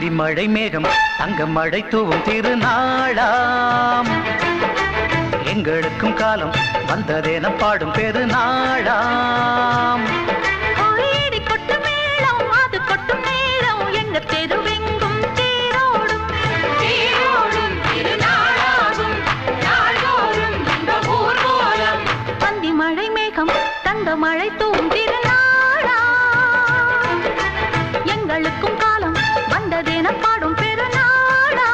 அந்தி மழை மேகம் தங்க மழை தூவும் திருநாளாம் எங்களுக்கும் காலம் வந்ததென பாடும் பெருநாளாம் கோயிடி கொட்டு மேளம் அது கொட்டும் நேரம் எங்க தெருவெங்கும் தேரோடும் தேரோடும் திருநாளாகும் நாள்தோறும் இந்த ஊர்வலம் அந்தி மழை மேகம் தங்க மழை தூவும் திருநாளாம் எங்களுக்கும் காலம் வந்ததென பாடும் பெருநாளா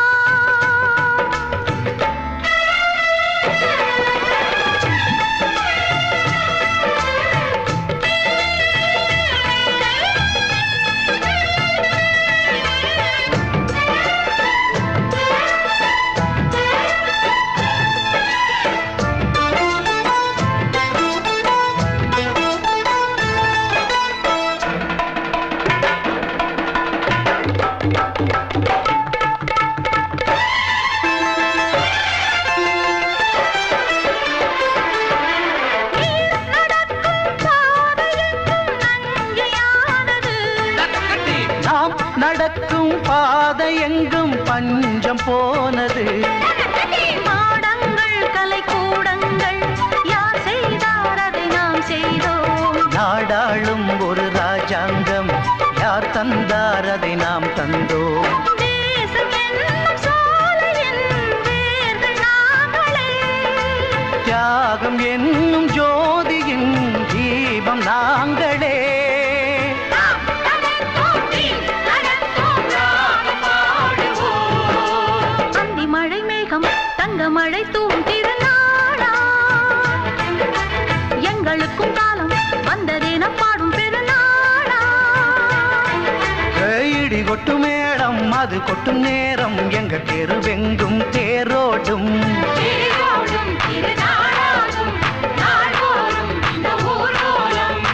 நடக்கும் பாதை எங்கும் பஞ்சம் போனது மாடங்கள் கலை கூடங்கள் யார் செய்தார் அதை நாம் செய்தோம் நாடாளும் ஒரு ராஜாங்கம் யார் தந்தார் அதை நாம் தந்தோம் தேசம் என்னும் சோலையின் வேர்கள் நாங்களே தியாகம் என்னும் ஜோதியின் தீபம் நாங்களே தங்க மழை தூவும் திருநாளா எங்களுக்கும் காலம் வந்ததென பாடும் பெருநாளா இடி கொட்டு மேளம் அது கொட்டும் நேரம் எங்க தெருவெங்கும் தேரோடும் தேரோடும் திருநாளாகும் நாள்தோறும் இந்த ஊர்வலம்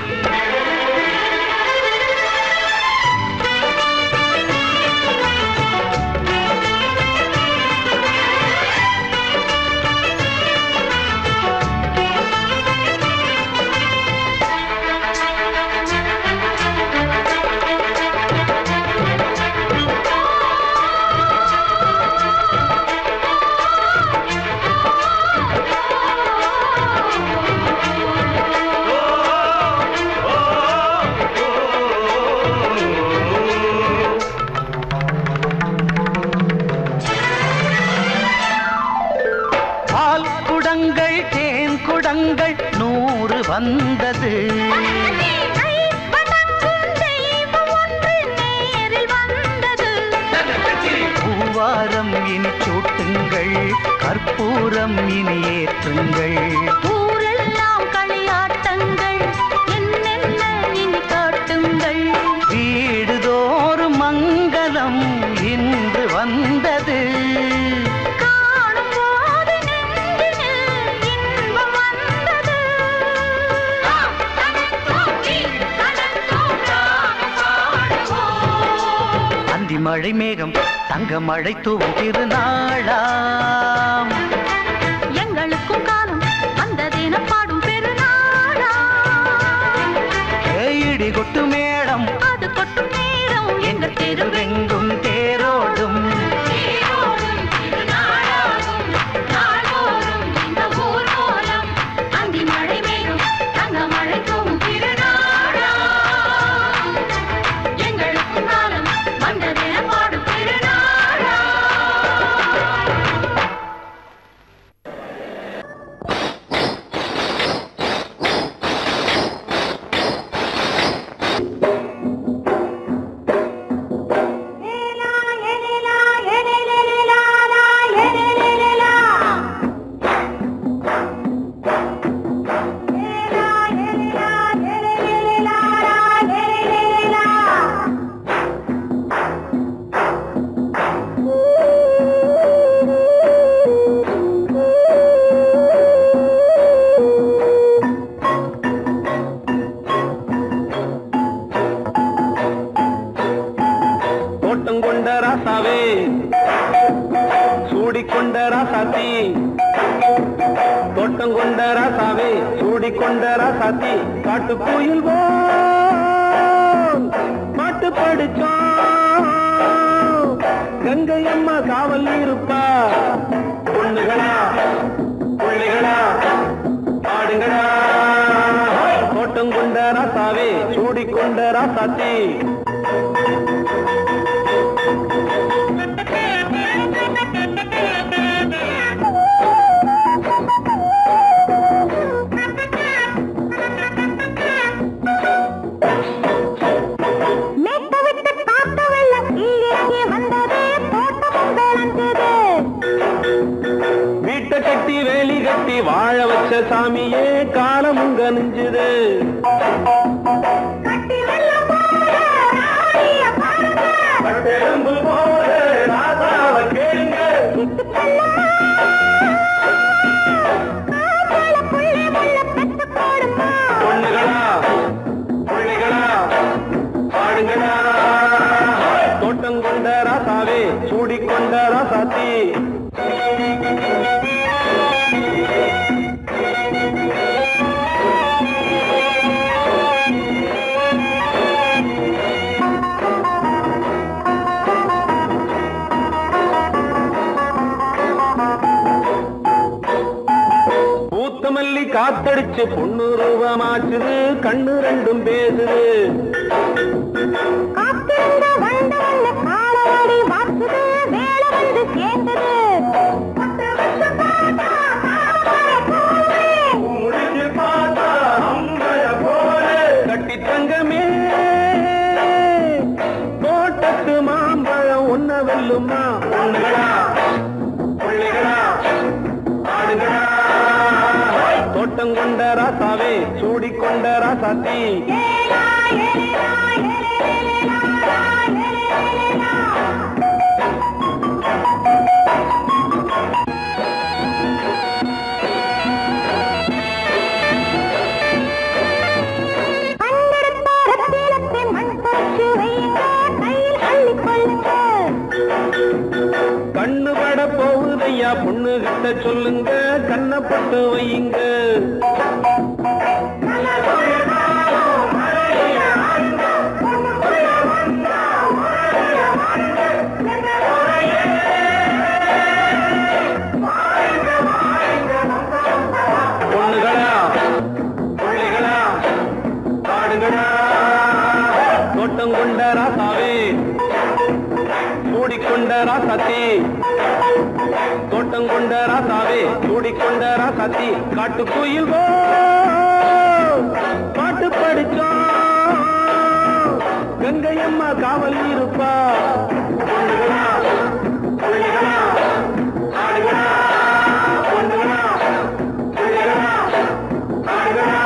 தேன் குடங்கள் 100 வந்தது பூவாரம் இனி சூட்டுங்கள் கற்பூரம் இனி ஏற்றுங்கள் ஊரெல்லாம் களியாட்டங்கள் என்னென்ன இனி காட்டுங்கள் வீடுதோறும் மங்களம் இன்று வந்தது மழை மேகம் தங்க மழை தூவும் திருநாளாம் எங்களுக்கும் காலம் வந்ததென பாடும் பெருநாளா இடி கொட்டு மேளம் அது கொட்டும் நேரம் எங்க தெருவெங்கும் தேரோடும் திருநாளாகும் நாள்தோறும் இந்த ஊர்வலம் அந்தி மழை மேகம் தங்க மழை தூவும் திருநாளா எங்களுக்கும் காலம் வந்ததென பாடும் பெருநாளா சூடிக்கொண்ட ராசாத்தி தோட்டங்கொண்ட ராசாவே சூடிக்கொண்ட ராசாத்தி காட்டு கோயில் மாட்டு படிச்சோம் கங்கை அம்மா காவல் இருப்பா. பொண்ணுகளா பிள்ளைகளா ஆடுங்களா, தோட்டம் கொண்ட ராசாவே சூடிக்கொண்ட ராசாத்தி. வீட்டை கட்டி வேலி கட்டி வாழ வச்ச சாமியே காலம் உங்க நெஞ்சுது. பொண்ணுகளா பிள்ளைகளா பாடுங்களா, தோட்டம் கொண்ட ராசாவே சூடிக்கொண்ட ராசாத்தி. பூத்தமல்லி காத்தடிச்சு பொண்ணு ரூபமாச்சுது, கண்ணு ரெண்டும் பேசுது. கட்டி தங்கமே தோட்டத்து மாம்பழம் ஒன்ன வெல்லுமா. பொண்ணுகளா பிள்ளைகளா ஆடுகளா, தோட்டம் கொண்ட ராசாவே சூடிக்கொண்ட ராசாத்தி. கண்ணு பட போகுதையா பொண்ணு கிட்ட சொல்லுங்க, கண்ணப்பட்டு வையுங்க. பொண்ணுகளா பிள்ளைகளா பாடுங்களா, தோட்டம் கொண்ட ராசாவே சூடிக்கொண்ட ராசாத்தி. தோட்டம் கொண்ட ராசாவே சூடிக்கொண்ட ராசாத்தி. காட்டுக்குயில் பாட்டு படிச்சோம், கங்கை அம்மா காவல் இருப்பா. பொண்ணுகளா பிள்ளைகளா ஆடுகளா, பொண்ணுகளா பிள்ளைகளா ஆடுகளா.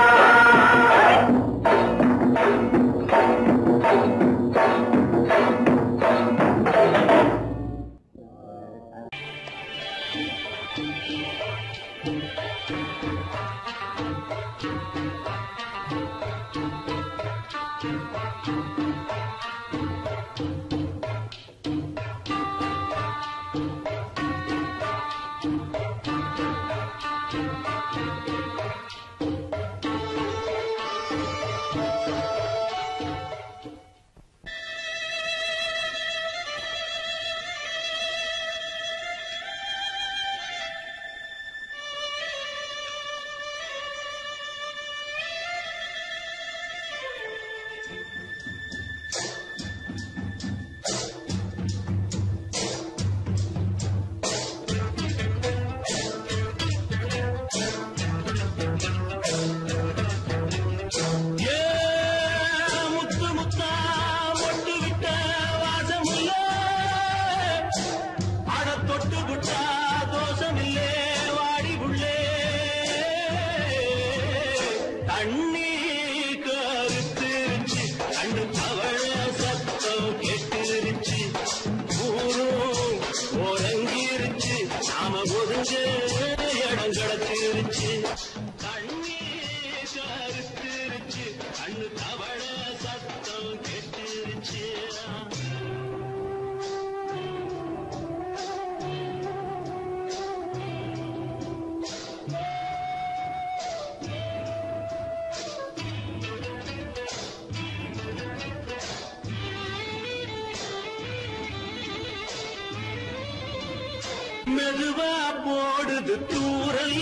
மெதுவா போடுது தூரல்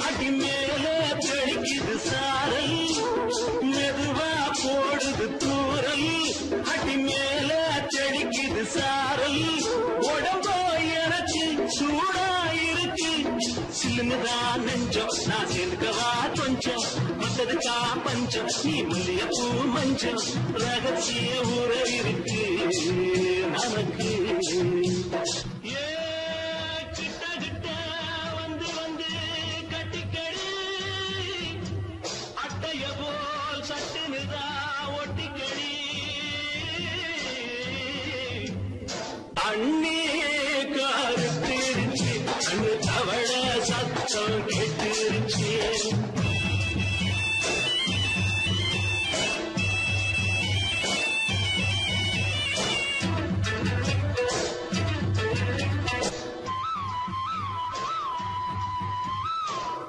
அடி மேல தெளிக்குது சாரல் மெதுவா போடுது தூரல் அடி மேல தெளிக்குது சாரல் உடம்போ எனக்கு சூடா இருக்கு சில்லுதான் நெஞ்சம் நான் சேர்க்கவா கொஞ்சம் மத்ததுக்கா பஞ்சம் நீ மல்லிய பூ மஞ்சம் ரகசிய உறவு இருக்கு நமக்கு அண்ணே கருத்திருச்சு அண்ணு தவள சத்தம் கேட்டுருச்சு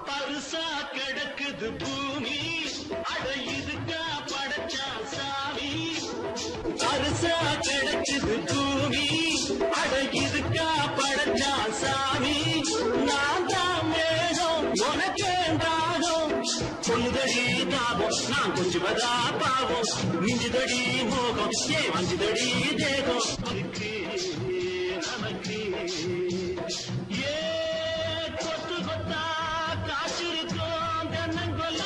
பருசா கிடக்குது பூமி அட இதுக்கா படைச்சா சாமி பருசா கிடக்குது பூமி அட இதுக்கா படைச்சா சாமி நான் தான் மேகம் உனக்கேண்டாகும் சொல்லுதடி தாபம் நான் கொஞ்சுவதா பாவம் மிஞ்சுதடி மோகம் ஏ வஞ்சுதடி தேகம் அதுக்கு நமக்கு ஏ கொத்து கொத்தா காற்றிருக்கோம் தென்னங்கொல்ல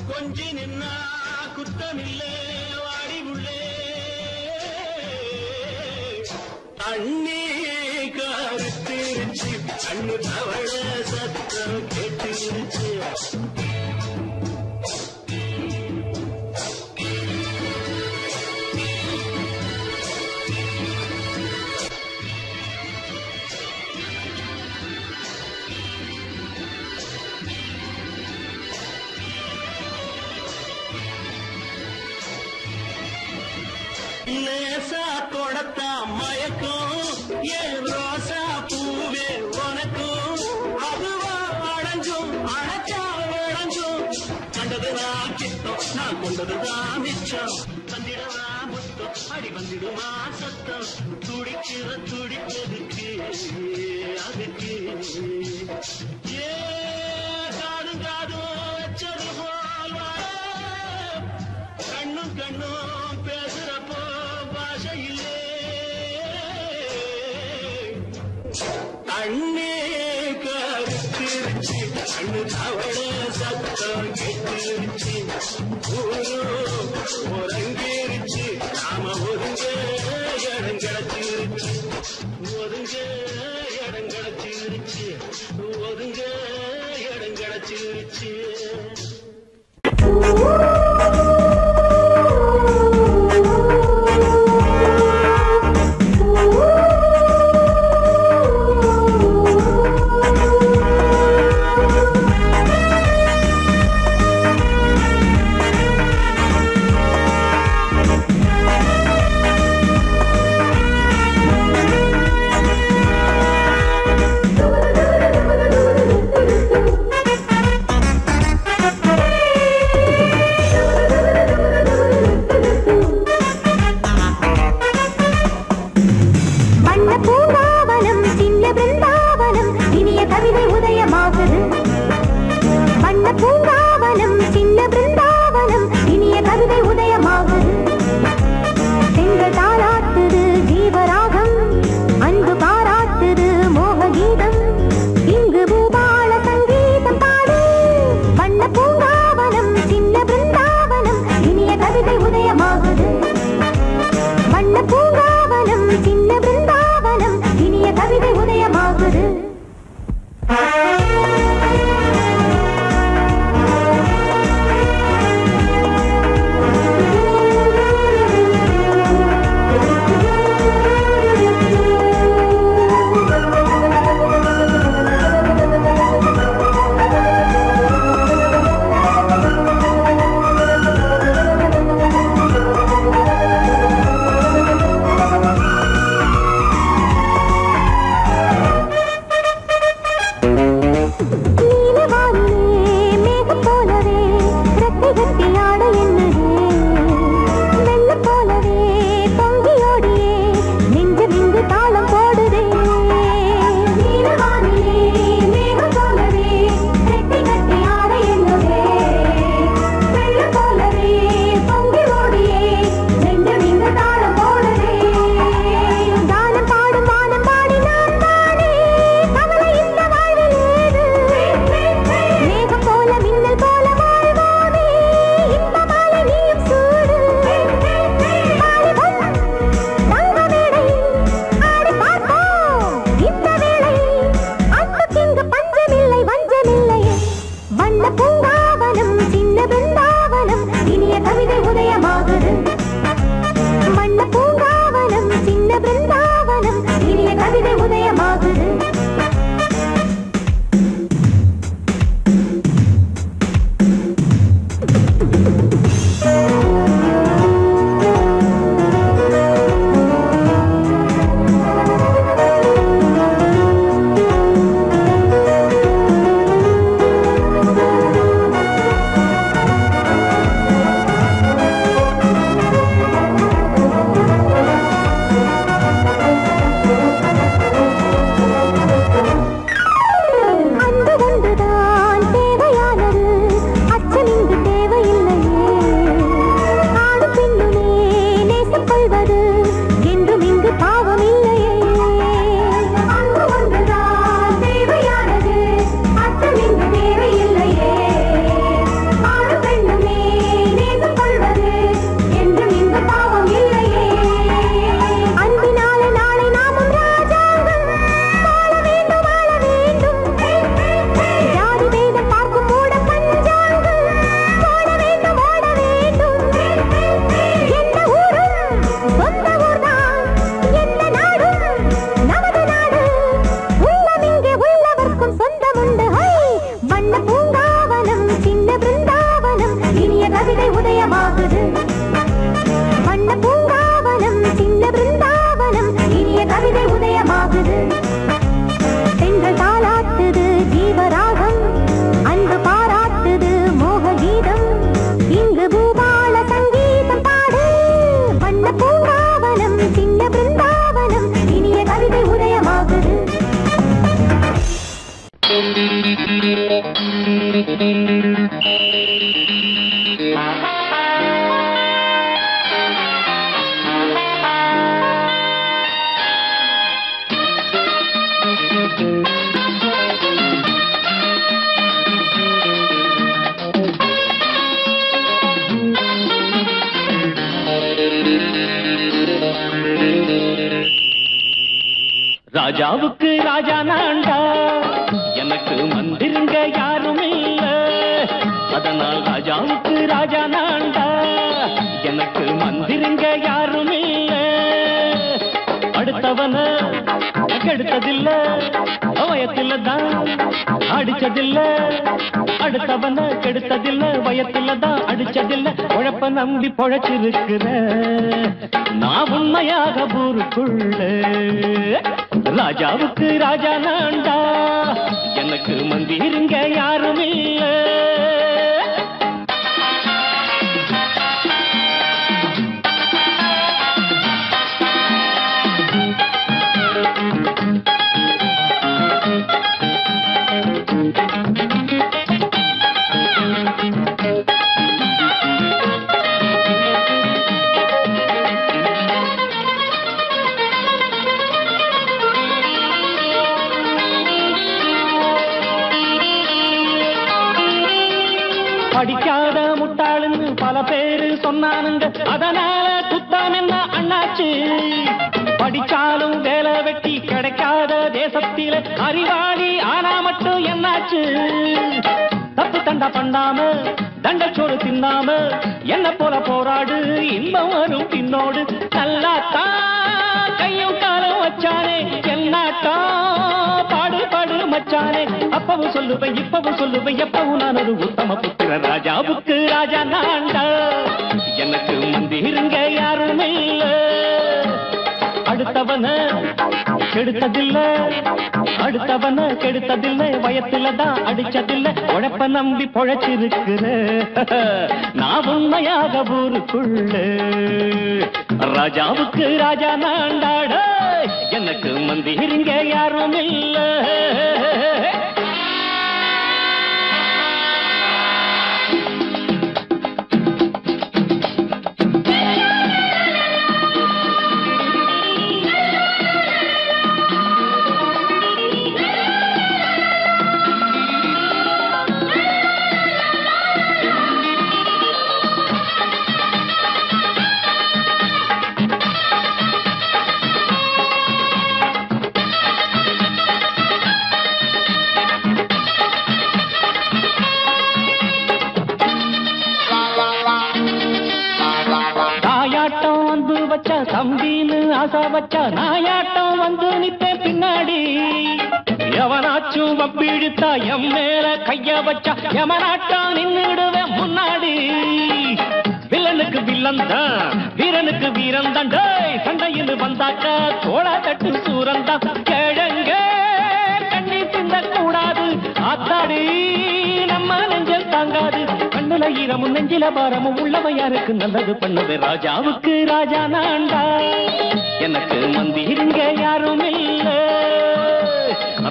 கொஞ்சி நின்னா குத்தமில்லை வாடி உள்ளே அண்ணே கருத்திருச்சு அண்ணு தவள சத்தம் கேட்டுருச்சு லேசா கொடத்தா மயக்கும் ஏன் ரோசா பூவே உனக்கும் அதுவா அடைஞ்சும் அடைச்சா விளைஞ்சும் கண்டதுதான் கிட்டம் நான் கொண்டதுதான் மிச்சம் தந்திடவா முத்தம் அடி வந்துடுமா சத்தம் துடிக்கிற துடிப்பதுக்கு அதுக்கு ஏ காதும் காதும் வச்சது போல் கண்ணும் கண்ணும் பேசுறப்போ பாஷையில்லே அண்ணே கருத்திருச்சு அண்ணு தவள சத்தம் கேட்டுருச்சு ஒருங்கிருச்சு நாம ஒதுங்க இடம் கிடைச்சிருச்சு ஒதுங்க இடம் கிடைச்சிருச்சு ஒதுங்க இடம் கிடைச்சிருச்சு ராஜாவுக்கு ராஜா நான்டா, எனக்கு மந்திருங்க யாரும் இல்ல. அதனால் ராஜாவுக்கு ராஜா நான்டா, எனக்கு மந்திருங்க யாரும் இல்ல. அடுத்தவன கெடுத்ததில்ல, வயத்தில தான் அடிச்சதில்ல. அடுத்தவன கெடுத்ததில்ல, வயத்தில தான் அடிச்சதில்ல. உழப்ப நம்பி பொழைச்சிருக்கிற நான் உண்மையாக ஊருக்குள்ள. ராஜாவுக்கு ராஜா நான்டா, எனக்கு மந்திருங்க யாரும் இல்ல. படிக்காத முட்டாளுன்னு பல பேரு சொன்னானுங்க, அதனால குத்தம் என்ன அண்ணாச்சு. படிச்சாலும் வேலை வெட்டி கிடைக்காத தேசத்தில அறிவாளி ஆனா மட்டும் என்னாச்சு. தப்பு தண்டா பண்ணாம தண்டச்சோறு தின்னாம என்ன போல போராடு, இன்பம் வரும் பின்னோடு. நல்லாத்தான் கையும் காலம் வச்சானே, என்னாட்டா பாடு பாடு மச்சானே. அப்பவும் சொல்லுவேன் இப்பவும் சொல்லுவேன், எப்பவும் நான் ஒரு உத்தம புத்திர. ராஜாவுக்கு ராஜா நான்டா, எனக்கு மந்திருங்க யாரும் இல்ல. அடுத்தவன கெடுத்ததில்ல, அடுத்தவன கெடுத்ததில்லை, வயத்தில தான் அடிச்சதில்லை. உழைப்ப நம்பி பொழைச்சிருக்கிற நான் உண்மையாக ஊருக்குள்ள. ராஜாவுக்கு ராஜா நான்டாட, எனக்கு மந்திருங்க யாரும் இல்ல. தம்பின்னு ஆசா வச்சா நாயாட்டம் வந்து நிப்பேன் பின்னாடி. எவனாச்சும் வப்பிழுத்தா எம் மேல கைய வச்சா எவனாட்டம் நின்னுடுவேன் முன்னாடி. வில்லனுக்கு வில்லன் தான், வீரனுக்கு வீரன் தான். சண்டையில் வந்தாக்கா தோளா தட்டு சூரன் தான். கிழங்க கண்ணி சிந்த கூடாது, ஆத்தாடி நம்ம நெஞ்சல் தாங்காது. கண்ணுல ஈரமும் நெஞ்சில பாரமும் உள்ளவன் யாருக்கு நல்லது பண்ணது. ராஜாவுக்கு ராஜா நான்டா, எனக்கு மந்திருங்க யாரும் இல்ல.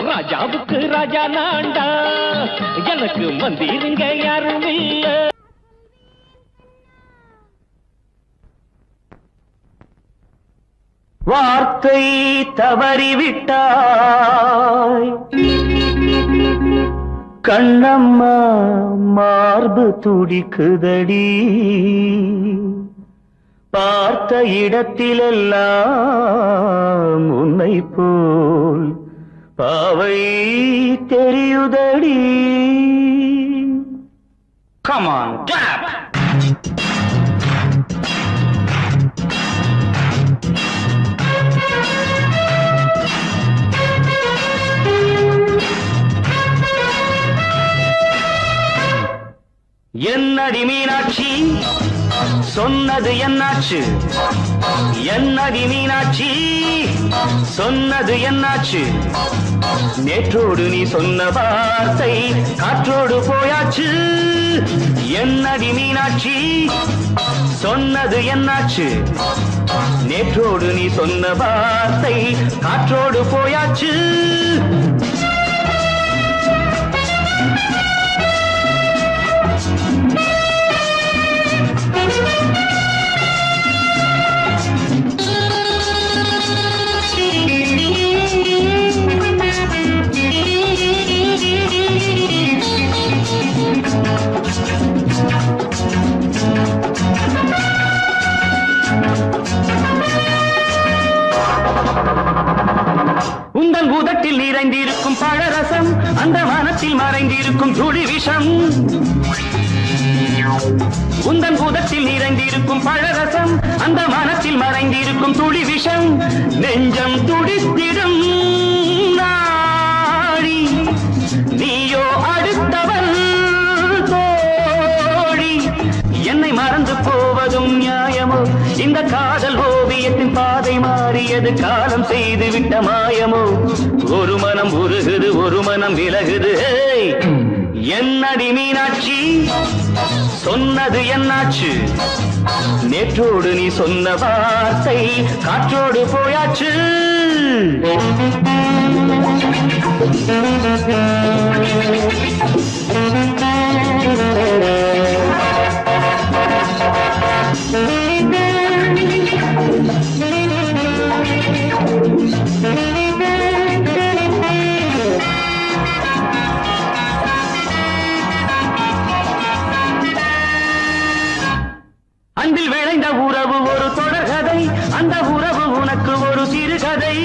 ராஜாவுக்கு ராஜா நான்டா, எனக்கு மந்திருங்க யாரும் இல்ல. வார்த்தை தவறிவிட்டாய் கண்ணம்மா, மார்பு துடிக்குதடி. பார்த்த இடத்திலெல்லாம் உன்னை போல் பாவை தெரியுதடி. Come on, clap! என்னடி மீனாட்சி சொன்னது என்னாச்சு? என்னடி மீனாட்சி சொன்னது என்னாச்சு? நேற்றோடு நீ சொன்ன வார்த்தை காற்றோடு போயாச்சு. என்னடி மீனாட்சி சொன்னது என்னாச்சு? நேற்றோடு நீ சொன்ன வார்த்தை காற்றோடு போயாச்சு. நிறைந்திருக்கும் பழரசம் அந்த மனத்தில் மறைந்திருக்கும் துளி விஷம் உந்தன் பூதத்தில் நிறைந்திருக்கும் பழரசம் அந்த மனத்தில் மறைந்திருக்கும் துளி விஷம் நெஞ்சம் துடித்திடும் நாடி நீயோ அடுத்தவன் தோழி என்னை மறந்து போவதும் நியாயமோ இந்த காதல் ஓவியத்தின் பாதை மாறியது காலம் செய்து விட்ட மாயமோ ஒரு மனம் உருகுது ஒரு மனம் விலகுது என்னடி மீனாட்சி சொன்னது என்னாச்சு நேற்றோடு நீ சொன்ன வார்த்தை காற்றோடு போயாச்சு அன்பில் விளைந்த உறவு ஒரு தொடர்கதை அந்த உறவு உனக்கு ஒரு சிறுகதை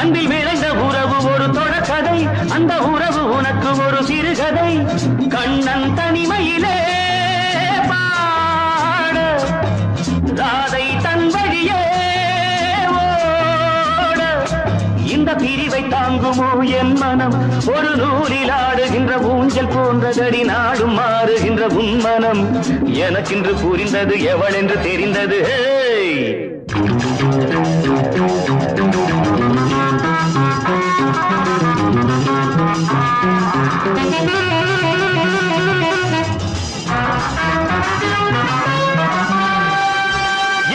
அன்பில் விளைந்த உறவு ஒரு தொடர்கதை அந்த உறவு உனக்கு ஒரு சிறுகதை கண்ணன் தனிமையிலே பாட ராதை தன் வழியே ஓட இந்த பிரிவை தாங்குமோ என் மனம் ஒரு நூலில் ஆடுகின்ற ஊஞ்சல் போன்றதடி நாடும் மாறுகின்ற உன்மனம் எனக்கென்று புரிந்தது எவள் என்று தெரிந்தது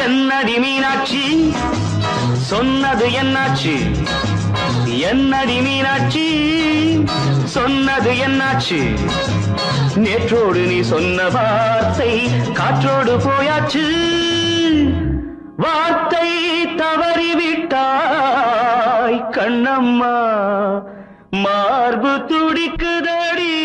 என்னடி மீனாட்சி சொன்னது என்னாச்சு என்னடி மீனாட்சி சொன்னது என்னாச்சு நேற்றோடு நீ சொன்ன வார்த்தை காற்றோடு போயாச்சு வார்த்தை தவறிவிட்டாய் கண்ணம்மா மார்பு துடிக்குதடி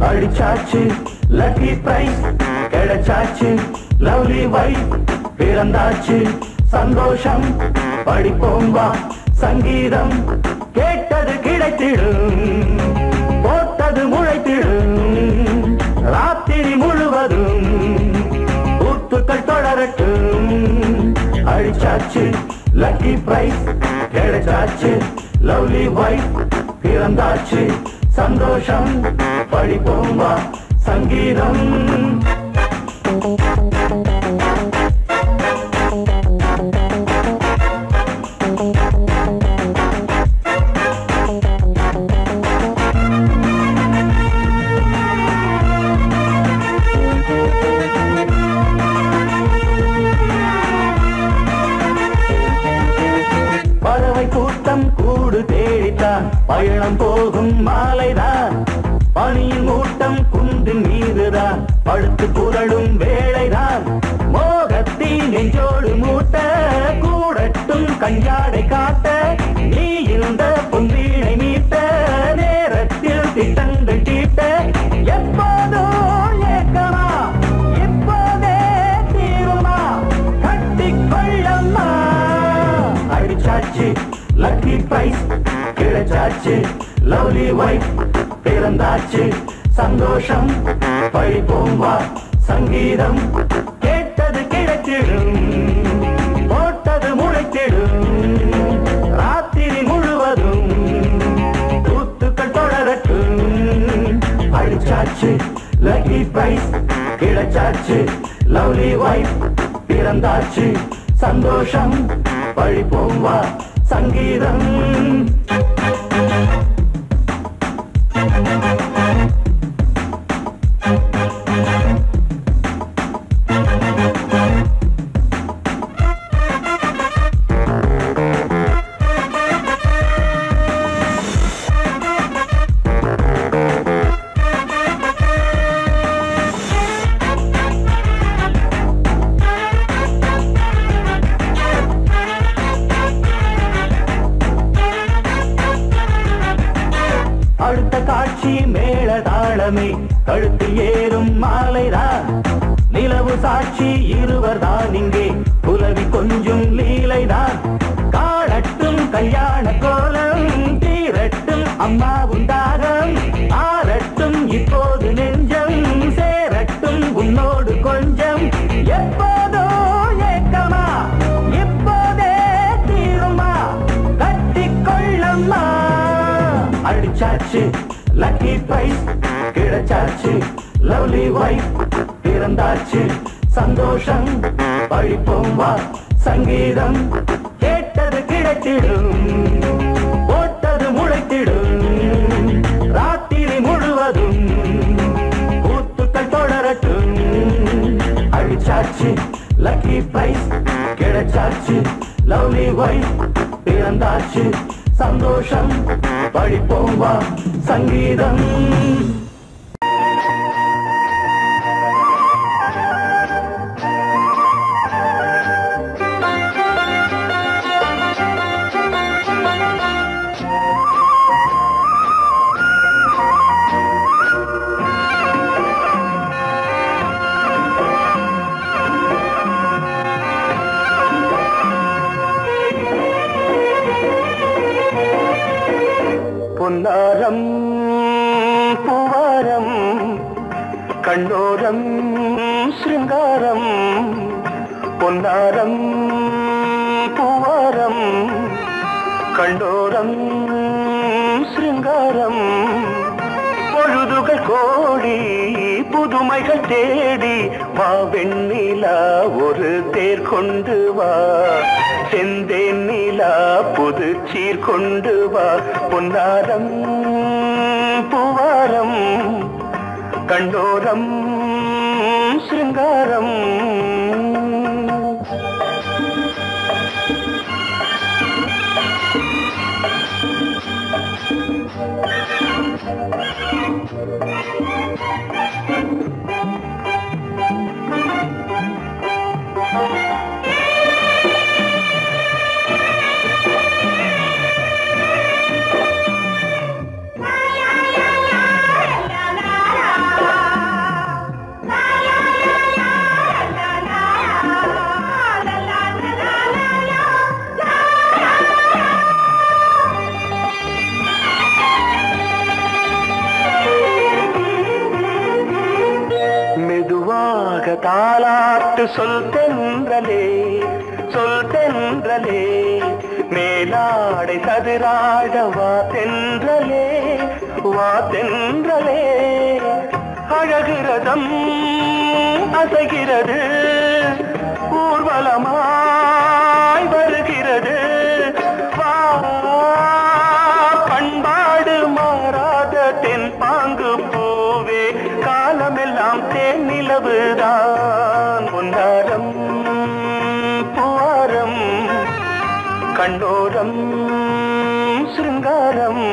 அடிச்சாச்சு லக்கி பிரைஸ் கிடைச்சாச்சு லவ்லி வைஃப் பிறந்தாச்சு சந்தோஷம் படிப்போம் வா சங்கீதம் கேட்டது கிடைத்திடும் போட்டது முளைத்திடும் ராத்திரி முழுவதும் ஊத்துக்கள் தொடரட்டும் அடிச்சாச்சு லக்கி பிரைஸ் கிடைச்சாச்சு லவ்லி வைஃப் பிறந்தாச்சு சந்தோஷம் படிப்போம் வா சங்கீதம் பறவை கூட்டம் கூடு தேடித்தான் பயணம் போகும் மாலைதான் பனியின் மூட்டம் குன்றின் மீதுதான் படுத்து புரளும் வேளைதான் மோகத்தின் நெஞ்சோடு மூட்ட கூடட்டும் கஞ்சாடை காட்ட நீ இந்த பொன்வீணை மீட்ட நேரத்தில் திட்டங்கள் தீட்ட எப்போதோ ஏக்கமா எப்போதே தீருமா கட்டிக்கொள்ளம்மா அடிச்சாச்சு லக்கி பிரைஸ் கிடைச்சாச்சு லவ்லி வைஃப் பிறந்தாச்சு சந்தோஷம் படிப்போம் வா சங்கீதம் கேட்டது கிடைத்திடும் போட்டது முளைத்திடும் ராத்திரி முழுவதும் கூத்துக்கள் தொடரட்டும் அடிச்சாச்சு லக்கி பிரைஸ் கிடைச்சாச்சு லவ்லி வைஃப் பிறந்தாச்சு சந்தோஷம் படிப்போம் வா சங்கீதம் காலமே கழுத்தில் ஏறும் மாலைதான் நிலவு சாட்சி இருவர்தான் இங்கே புலவி கொஞ்சும் லீலைதான் காணட்டும் கல்யாண கோலம் தீரட்டும் அம்மா உண்டாகம் ஆரட்டும் இப்போது நெஞ்சம் சேரட்டும் உன்னோடு கொஞ்சம் எப்போதோ ஏக்கமா இப்போதே தீருமா கட்டிக்கொள்ளம்மா அடிச்சாச்சு லக்கி பிரைஸ் கிடைச்சாச்சு லவ்லி வைஃப் பிறந்தாச்சு சந்தோஷம் பழிப்போம் வா சங்கீதம் கேட்டது கிடைத்திடும் போட்டது முளைத்திடும் ராத்திரி முழுவதும் கூத்துக்கள் தொடரட்டும் அடிச்சாச்சு லக்கி பிரைஸ் கிடைச்சாச்சு லவ்லி வைஃப் பிறந்தாச்சு சந்தோஷம் படிப்போம் வா சங்கீதம் பொன்னாரம் பூவாரம் கண்ணோரம் சிருங்காரம் பொன்னாரம் பூவாரம் கண்ணோரம் சிருங்காரம் பொழுதுகள் கோடி புதுமைகள் தேடி வா வெண்ணிலா ஒரு தேர் கொண்டு வா செந்தேன் நிலா புது சீர் கொண்டு வா பொன்னாரம் பூவாரம் கண்ணோரம் சிருங்காரம் தாலாட்டு சொல் தென்றலே மேலாடை சதுராட வா தென்றலே அழகிறதம் அசைகிறது ஊர்வலமாய் வருகிறது வா பண்பாடு மாறாத தென் பாங்கு பூவே காலமெல்லாம் தேன் நிலவுதான் பொன்னாரம் பூவாரம் கண்ணோரம் சிருங்காரம்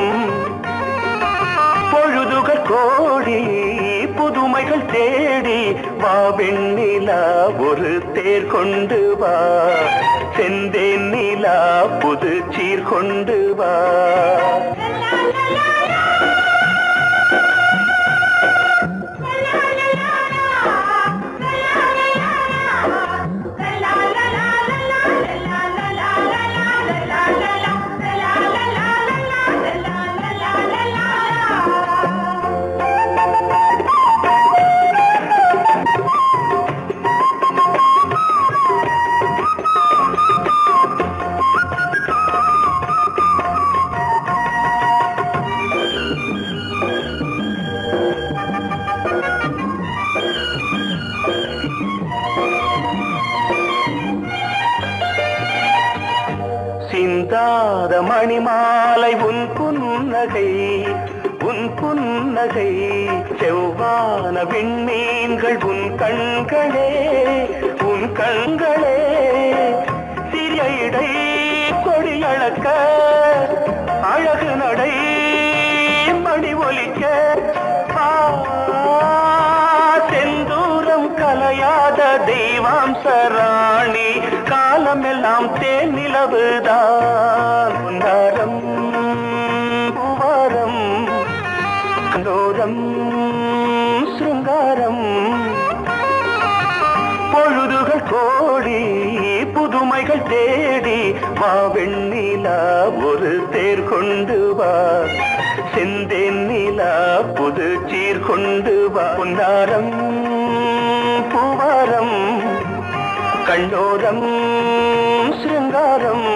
பொழுதுகள் கோடி புதுமைகள் தேடி வா வெண்ணிலா ஒரு தேர் கொண்டு வா செந்தேன் நிலா புது சீர் கொண்டு வா சிந்தாத மணிமாலை உன் புன்னகை செவ்வான விண்மீன்கள் உன் கண்களே சிறிய இடை கொடியளக்க அழகு நடை மணி ஒலிக்க செந்தூரம் கலையாத தெய்வாம்சராணி காலமெல்லாம் தேன் நிலவுதான் பொன்னாரம் பூவாரம் கண்ணோரம் கோடி புதுமைகள் தேடி வா வெண்ணிலா ஒரு தேர் கொண்டு வா செந்தேன் நிலா புது சீர் கொண்டு வா பொன்னாரம் பூவாரம் கண்ணோரம் சிருங்காரம்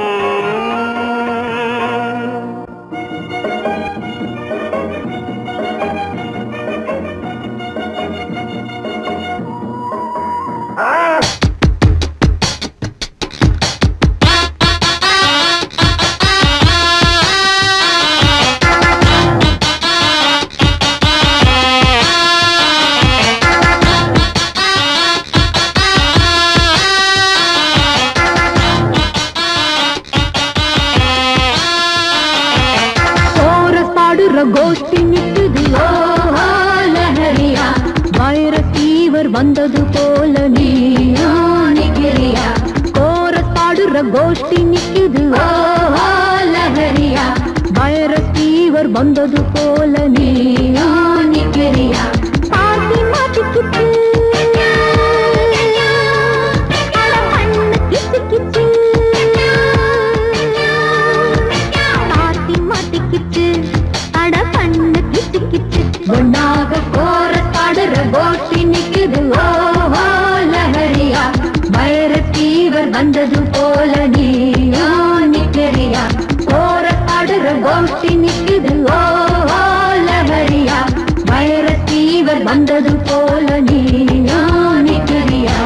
கோஷ்டி நிக்குது லஹரியா வைரஸ் ஃபீவர் வந்தது போல நீயா நிக்கிறியா கோரஸ் பாடுற கோஷ்டி நிக்குது லஹரியா வைரஸ் ஃபீவர் வந்தது போல நீயா நிக்கிறியா பாட்டி மாட்டிக்கிட்டு ஒன்னாக கோரஸ் பாடுற கோஷ்டி நிக்குது லஹரியா வைரஸ் ஃபீவர் வந்தது போல நீயா நிக்கிறியா கோரஸ் பாடுற கோஷ்டி நிக்குது லஹரியா வைரஸ் ஃபீவர் வந்தது போல நீயா நிக்கிறியா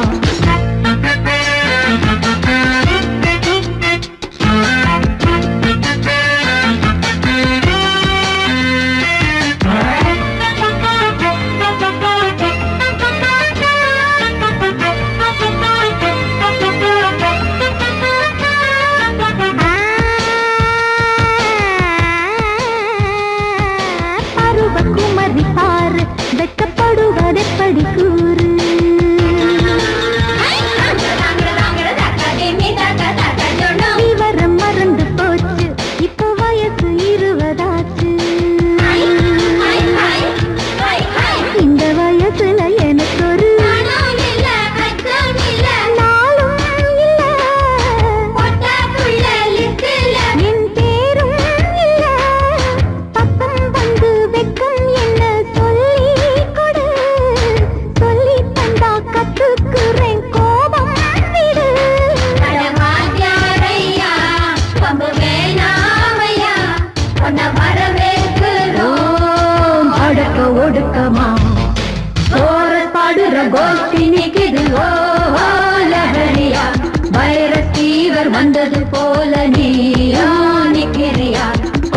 வந்தது போல நீயா நிக்கிறியா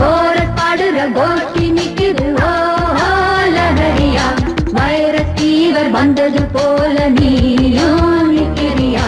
கோரஸ் பாடுற கோஷ்டி நிக்குது லஹரியா வைரஸ் ஃபீவர் வந்தது போல நீயா நிக்கிறியா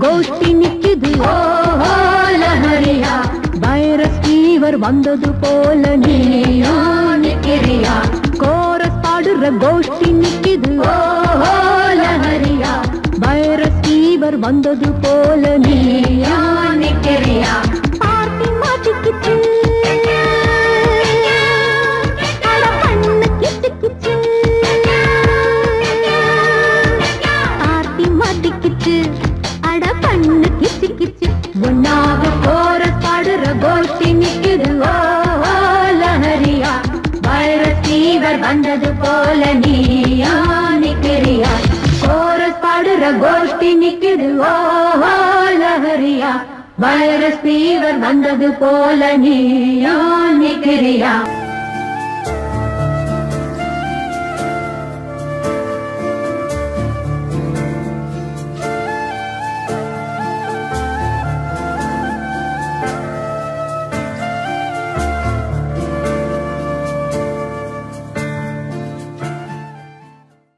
கோஷ்டி நிக்குது லஹரியா வைரஸ் ஃபீவர் வந்தது போல நீயா நிக்கிறியா கோரஸ் பாடுற கோஷ்டி நிக்குது லஹரியா வைரஸ் ஃபீவர் வந்தது போல நீயா நிக்கிறியா பார்ட்டி மாட்டிக்கிட்டு கோஷ்டி நிக்குது ஓ லஹரியா வைரஸ் ஃபீவர் வந்தது போல நீயா நிக்கிறியா கோரஸ் பாடுற கோஷ்டி நிக்குது ஓ லஹரியா வைரஸ் ஃபீவர் வந்தது போல நீயா நிக்கிறியா